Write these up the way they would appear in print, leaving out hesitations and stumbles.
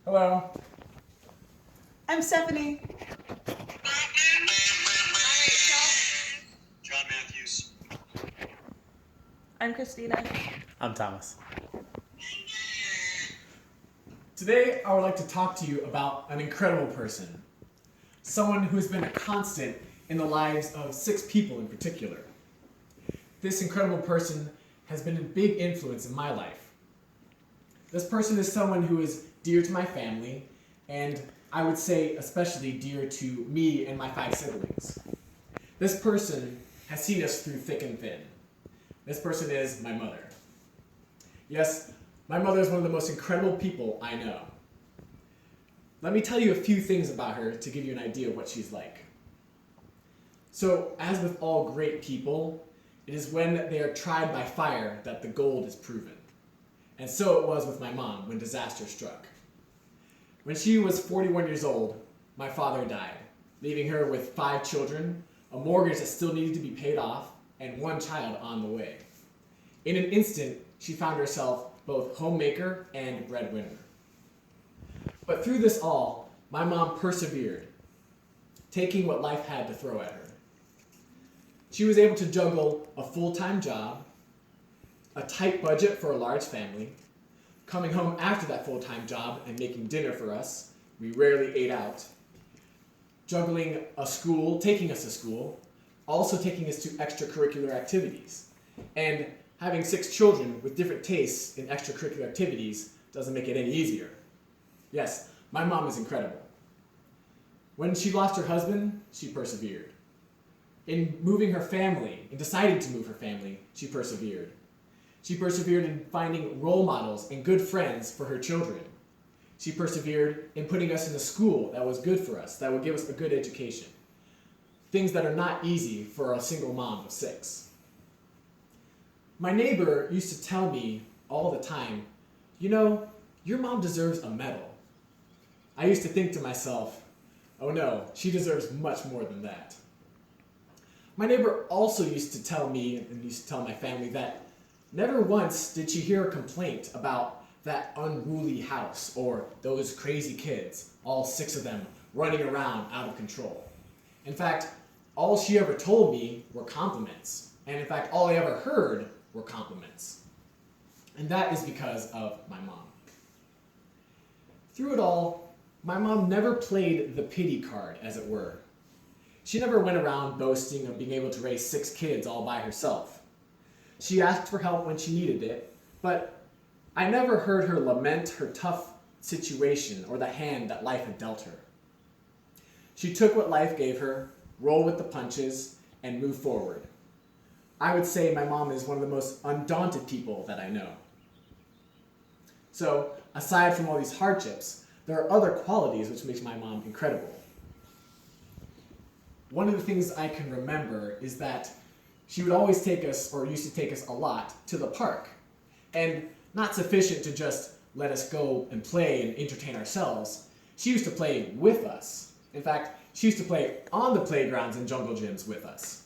Hello. I'm Stephanie. John Matthews. I'm Christina. I'm Thomas. Today, I would like to talk to you about an incredible person. Someone who's been a constant in the lives of 6 people in particular. This incredible person has been a big influence in my life. This person is someone who is dear to my family, and I would say especially dear to me and my 5 siblings. This person has seen us through thick and thin. This person is my mother. Yes, my mother is one of the most incredible people I know. Let me tell you a few things about her to give you an idea of what she's like. So, as with all great people, it is when they are tried by fire that the gold is proven. And so it was with my mom when disaster struck. When she was 41 years old, my father died, leaving her with 5 children, a mortgage that still needed to be paid off, and 1 child on the way. In an instant, she found herself both homemaker and breadwinner. But through this all, my mom persevered, taking what life had to throw at her. She was able to juggle a full-time job, a tight budget for a large family, coming home after that full-time job and making dinner for us. We rarely ate out. Juggling a school, taking us to school, also taking us to extracurricular activities. And having 6 children with different tastes in extracurricular activities doesn't make it any easier. Yes, my mom is incredible. When she lost her husband, she persevered. In moving her family, in deciding to move her family, she persevered. She persevered in finding role models and good friends for her children. She persevered in putting us in a school that was good for us, that would give us a good education. Things that are not easy for a single mom of 6. My neighbor used to tell me all the time, you know, your mom deserves a medal. I used to think to myself, oh no, she deserves much more than that. My neighbor also used to tell me, and used to tell my family, that never once did she hear a complaint about that unruly house or those crazy kids, all 6 of them running around out of control. In fact, all she ever told me were compliments. And in fact, all I ever heard were compliments. And that is because of my mom. Through it all, my mom never played the pity card, as it were. She never went around boasting of being able to raise 6 kids all by herself. She asked for help when she needed it, but I never heard her lament her tough situation or the hand that life had dealt her. She took what life gave her, rolled with the punches, and moved forward. I would say my mom is one of the most undaunted people that I know. So, aside from all these hardships, there are other qualities which make my mom incredible. One of the things I can remember is that she would always take us, or used to take us a lot, to the park. And not sufficient to just let us go and play and entertain ourselves, she used to play with us. In fact, she used to play on the playgrounds and jungle gyms with us.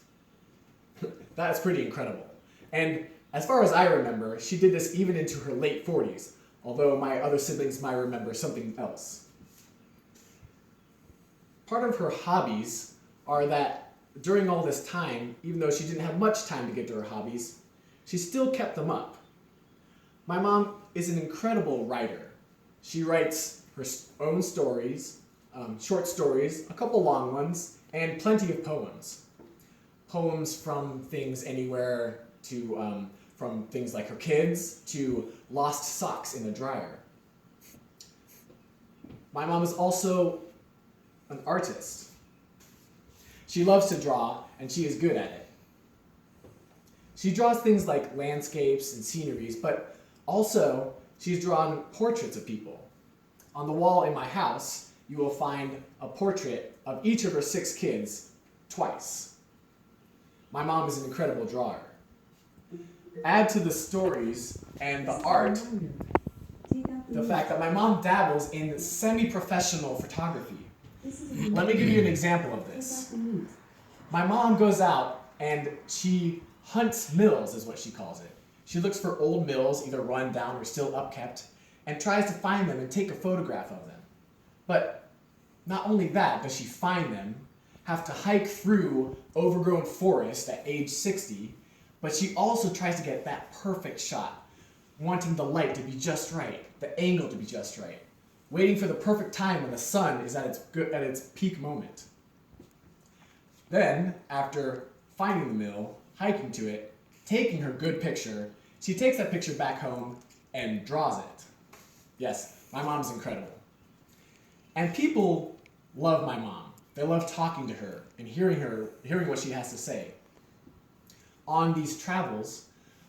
That is pretty incredible. And as far as I remember, she did this even into her late 40s, although my other siblings might remember something else. Part of her hobbies are that during all this time, even though she didn't have much time to get to her hobbies, she still kept them up. My mom is an incredible writer. She writes her own stories, short stories, a couple long ones, and plenty of poems. Poems from things anywhere to, from things like her kids to lost socks in the dryer. My mom is also an artist. She loves to draw, and she is good at it. She draws things like landscapes and sceneries, but also she's drawn portraits of people. On the wall in my house, you will find a portrait of each of her 6 kids twice. My mom is an incredible drawer. Add to the stories and the art the fact that my mom dabbles in semi-professional photography. Let me give you an example of this. My mom goes out and she hunts mills, is what she calls it. She looks for old mills, either run down or still upkept, and tries to find them and take a photograph of them. But not only that does she find them, have to hike through overgrown forest at age 60, but she also tries to get that perfect shot, wanting the light to be just right, the angle to be just right, waiting for the perfect time when the sun is at its peak moment. Then, after finding the mill, hiking to it, taking her good picture, she takes that picture back home and draws it. Yes, my mom's incredible. And people love my mom. They love talking to her and hearing what she has to say. On these travels,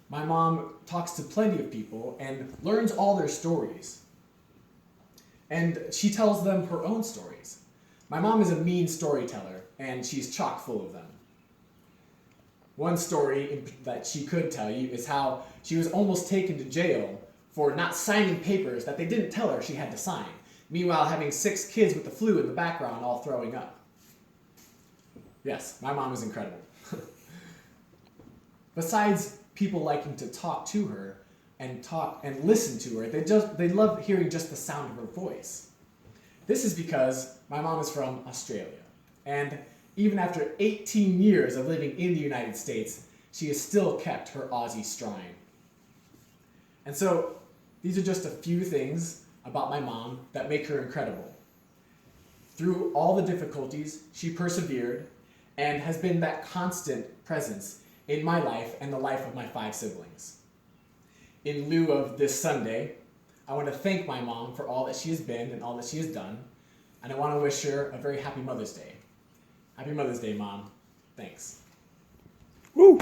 my mom talks to plenty of people and learns all their stories. And she tells them her own stories. My mom is a mean storyteller, and she's chock full of them. One story that she could tell you is how she was almost taken to jail for not signing papers that they didn't tell her she had to sign, meanwhile having 6 kids with the flu in the background all throwing up. Yes, my mom is incredible. Besides people liking to talk to her and listen to her, they love hearing just the sound of her voice. This is because my mom is from Australia, and even after 18 years of living in the United States, she has still kept her Aussie strine. And so, these are just a few things about my mom that make her incredible. Through all the difficulties, she persevered and has been that constant presence in my life and the life of my 5 siblings. In lieu of this Sunday, I want to thank my mom for all that she has been and all that she has done, and I want to wish her a very happy Mother's Day. Happy Mother's Day, Mom. Thanks. Woo!